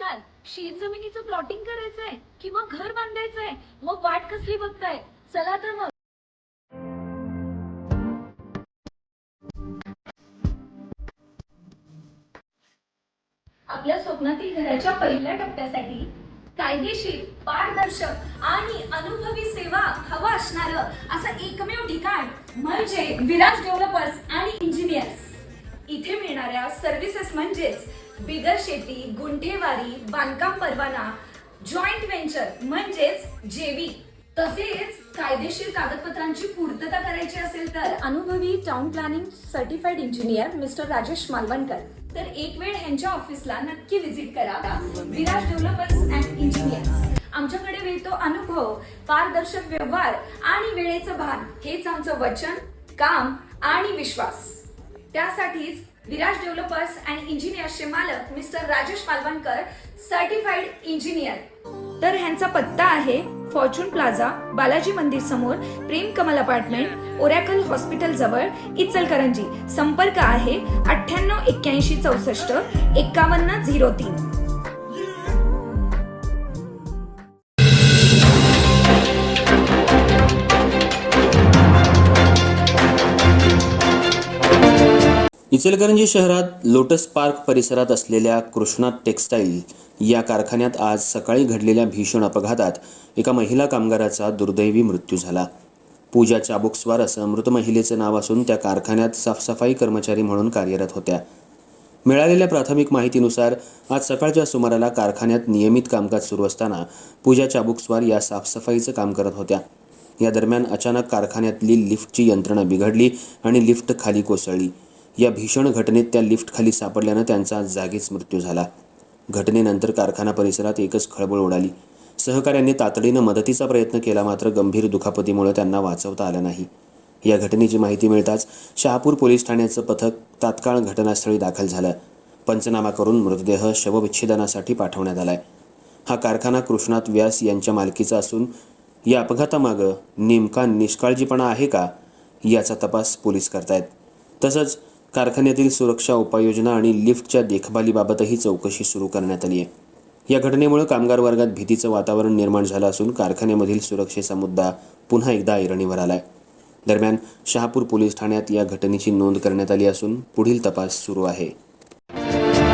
नमस्कार. शेतजमिनीचं प्लॉटिंग करायचंय किंवा घर बांधायचंय, मग वाट कसली बघताय? चला तर मग. आपल्या स्वप्नातील घराच्या पहिल्या टप्प्यासाठी कायदेशीर, पारदर्शक आणि अनुभवी सेवा हवा असणारं असं एकमेव ठिकाण म्हणजे विराज डेव्हलपर्स आणि इंजिनियर्स. इथे मिळणाऱ्या सर्व्हिसेस म्हणजेच बिगर शेती, गुंठेवारी, बांधकाम परवाना, जॉईंट व्हेंचर म्हणजेच जेवी, तसेच कायदेशीर कागदपत्रांची पूर्तता करायची असेल तर अनुभवी town planning certified engineer mister Rajesh Malvankar. तर एक वेळ ह्यांच्या ऑफिसला नक्की व्हिजिट करा. Viraj developers and engineers. आमच्याकडे मिळतो अनुभव, पारदर्शक व्यवहार आणि वेळेचं भान. हेच आमचं वचन, काम आणि विश्वास. त्यासाठीच विराज डेव्हलपर्स अँड इंजिनियर्सचे मालक mister Rajesh Malvankar, certified engineer. तर ह्यांचा पत्ता आहे फॉर्च्यून प्लाझा, बालाजी मंदिर समोर, प्रेम कमल अपार्टमेंट, ओरॅकल हॉस्पिटल जवळ, इचलकरंजी. संपर्क आहे 9881645103. इचलकरंजी शहरात लोटस पार्क परिसरात असलेल्या कृष्णा टेक्सटाईल या कारखान्यात आज सकाळी घडलेल्या भीषण अपघातात एका महिला कामगाराचा दुर्दैवी मृत्यू झाला. पूजा चाबुकस्वार असं मृत महिलेचं नाव असून त्या कारखान्यात साफसफाई कर्मचारी म्हणून कार्यरत होत्या. मिळालेल्या प्राथमिक माहितीनुसार आज सकाळच्या सुमाराला कारखान्यात नियमित कामकाज सुरू असताना पूजा चाबुकस्वार या साफसफाईचं काम करत होत्या. या दरम्यान अचानक कारखान्यातली लिफ्टची यंत्रणा बिघडली आणि लिफ्ट खाली कोसळली. या भीषण घटनेत त्या लिफ्ट खाली सापडल्यानं त्यांचा जागीच मृत्यू झाला. घटनेनंतर कारखाना परिसरात एकच खळबळ उडाली. सहकाऱ्यांनी तातडीनं मदतीचा प्रयत्न केला, मात्र गंभीर दुखापतीमुळे त्यांना वाचवता आलं नाही. या घटनेची माहिती मिळताच शहापूर पोलीस ठाण्याचं पथक तात्काळ घटनास्थळी दाखल झालं. पंचनामा करून मृतदेह शवविच्छेदनासाठी पाठवण्यात आलाय. हा कारखाना कृष्णात व्यास यांच्या मालकीचा असून या अपघातामागं नेमका निष्काळजीपणा आहे का, याचा तपास पोलीस करतायत. तसंच कारखान्यातील सुरक्षा उपाययोजना आणि लिफ्टच्या देखभालीबाबतही चौकशी सुरू करण्यात आली आहे. या घटनेमुळे कामगार वर्गात भीतीचं वातावरण निर्माण झालं असून कारखान्यामधील सुरक्षेचा मुद्दा पुन्हा एकदा ऐरणीवर आलाय. दरम्यान शहापूर पोलीस ठाण्यात या घटनेची नोंद करण्यात आली असून पुढील तपास सुरू आहे.